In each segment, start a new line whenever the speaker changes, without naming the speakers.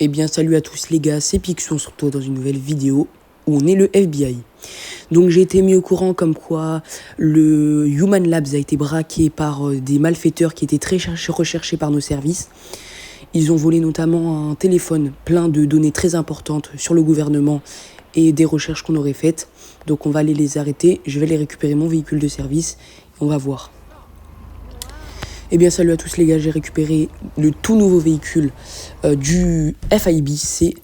Eh bien salut à tous les gars, c'est Pixou, on se retrouve dans une nouvelle vidéo où on est le FBI. Donc j'ai été mis au courant comme quoi le Human Labs a été braqué par des malfaiteurs qui étaient très recherchés par nos services. Ils ont volé notamment un téléphone plein de données très importantes sur le gouvernement et des recherches qu'on aurait faites. Donc on va aller les arrêter, je vais les récupérer mon véhicule de service et on va voir. Eh bien salut à tous les gars, j'ai récupéré le tout nouveau véhicule du FIB, c'est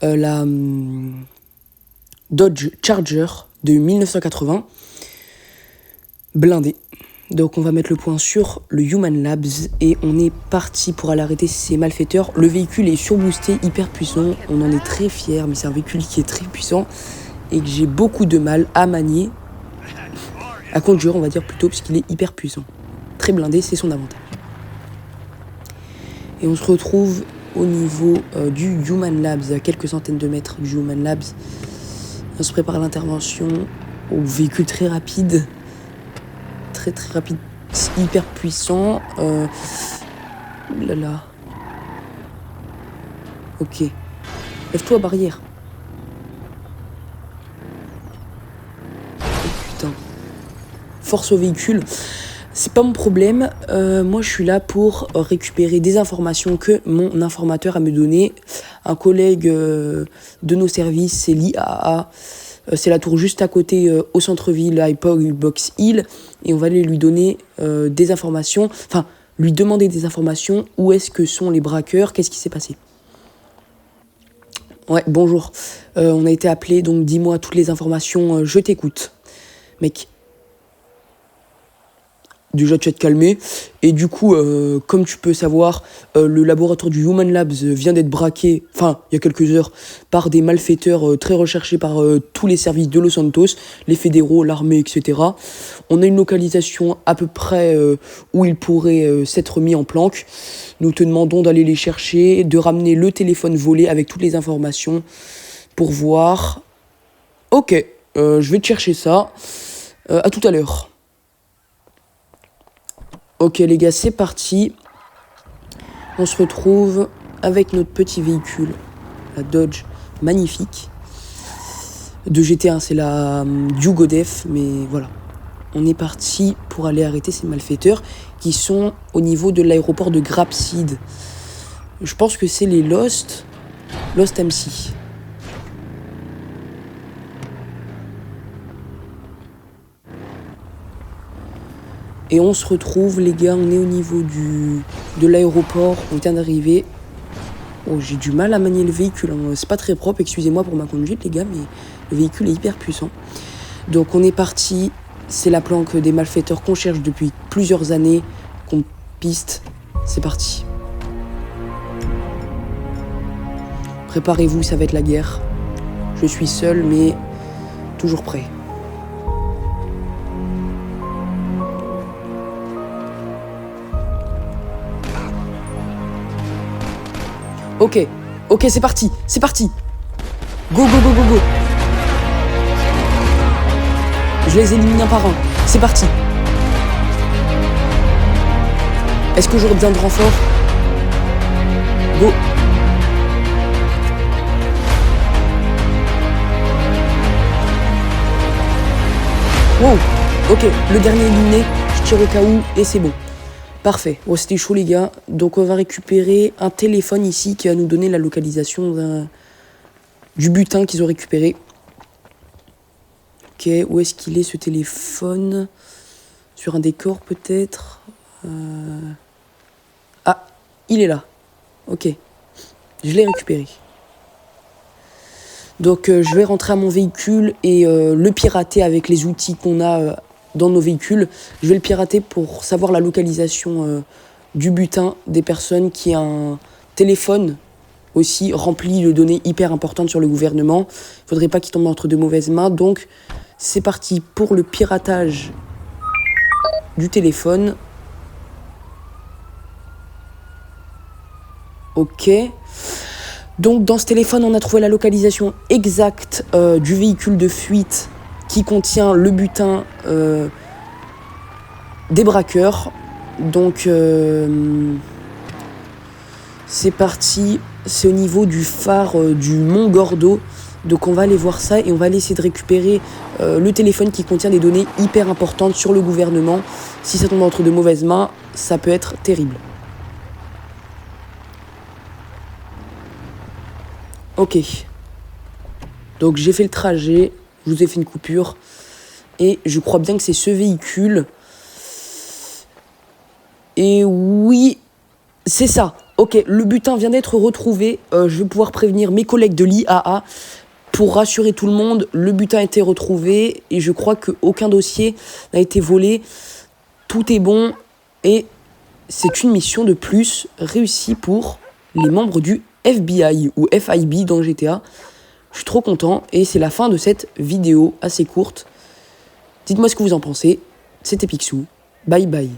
la Dodge Charger de 1980, blindé. Donc on va mettre le point sur le Human Labs et on est parti pour aller arrêter ces malfaiteurs. Le véhicule est surboosté, hyper puissant, on en est très fiers, mais c'est un véhicule qui est très puissant et que j'ai beaucoup de mal à manier, à conduire on va dire plutôt, parce qu'il est hyper puissant. Très blindé, c'est son avantage. Et on se retrouve au niveau du Human Labs, à quelques centaines de mètres du Human Labs. On se prépare à l'intervention au véhicule très rapide. Très rapide, hyper puissant. Là. Ok. Lève-toi, barrière. Oh putain. Force au véhicule. C'est pas mon problème, moi je suis là pour récupérer des informations que mon informateur a me donné. Un collègue de nos services, c'est l'IAA, c'est la tour juste à côté au centre-ville, à Box Hill, et on va aller lui donner des informations, enfin lui demander des informations, où est-ce que sont les braqueurs, qu'est-ce qui s'est passé. Ouais, bonjour, on a été appelé, donc dis-moi toutes les informations, je t'écoute. Mec. Déjà tu vas te calmer, et du coup comme tu peux savoir, le laboratoire du Human Labs vient d'être braqué, enfin il y a quelques heures, par des malfaiteurs très recherchés par tous les services de Los Santos, les fédéraux, l'armée, etc. On a une localisation à peu près où ils pourraient s'être mis en planque. Nous te demandons d'aller les chercher, de ramener le téléphone volé avec toutes les informations pour voir. Ok, je vais te chercher ça, à tout à l'heure. Ok les gars, c'est parti. On se retrouve avec notre petit véhicule, la Dodge magnifique de GT1, c'est la Yugo Def, mais voilà. On est parti pour aller arrêter ces malfaiteurs qui sont au niveau de l'aéroport de Grapeseed. Je pense que c'est les Lost MC. Et on se retrouve, les gars, on est au niveau de l'aéroport, on vient d'arriver. Oh, j'ai du mal à manier le véhicule, hein. C'est pas très propre, excusez-moi pour ma conduite, les gars, mais le véhicule est hyper puissant. Donc on est parti, c'est la planque des malfaiteurs qu'on cherche depuis plusieurs années, qu'on piste, c'est parti. Préparez-vous, ça va être la guerre. Je suis seul, mais toujours prêt. Ok, c'est parti. Go. Je les élimine un par un, c'est parti. Est-ce que j'aurai besoin de renfort? Go. Wow, ok, le dernier éliminé, je tire au cas où et c'est bon. Parfait, bon, c'était chaud les gars, donc on va récupérer un téléphone ici qui va nous donner la localisation du butin qu'ils ont récupéré. Ok, où est-ce qu'il est ce téléphone? Sur un décor peut-être. Ah, il est là, ok, je l'ai récupéré. Donc je vais rentrer à mon véhicule et le pirater avec les outils qu'on a dans nos véhicules. Je vais le pirater pour savoir la localisation du butin des personnes qui a un téléphone aussi rempli de données hyper importantes sur le gouvernement. Il ne faudrait pas qu'il tombe entre de mauvaises mains. Donc c'est parti pour le piratage du téléphone. Ok. Donc dans ce téléphone, on a trouvé la localisation exacte du véhicule de fuite qui contient le butin des braqueurs. Donc c'est parti, c'est au niveau du phare du Mont Gordo. Donc on va aller voir ça et on va aller essayer de récupérer le téléphone qui contient des données hyper importantes sur le gouvernement. Si ça tombe entre de mauvaises mains, ça peut être terrible. Ok. Donc j'ai fait le trajet, je vous ai fait une coupure. Et je crois bien que c'est ce véhicule. Et oui, c'est ça. Ok, le butin vient d'être retrouvé. Je vais pouvoir prévenir mes collègues de l'IAA. Pour rassurer tout le monde, le butin a été retrouvé. Et je crois qu'aucun dossier n'a été volé. Tout est bon. Et c'est une mission de plus réussie pour les membres du FBI ou FIB dans GTA. Je suis trop content. Et c'est la fin de cette vidéo assez courte. Dites-moi ce que vous en pensez. C'était Picsou. Bye bye.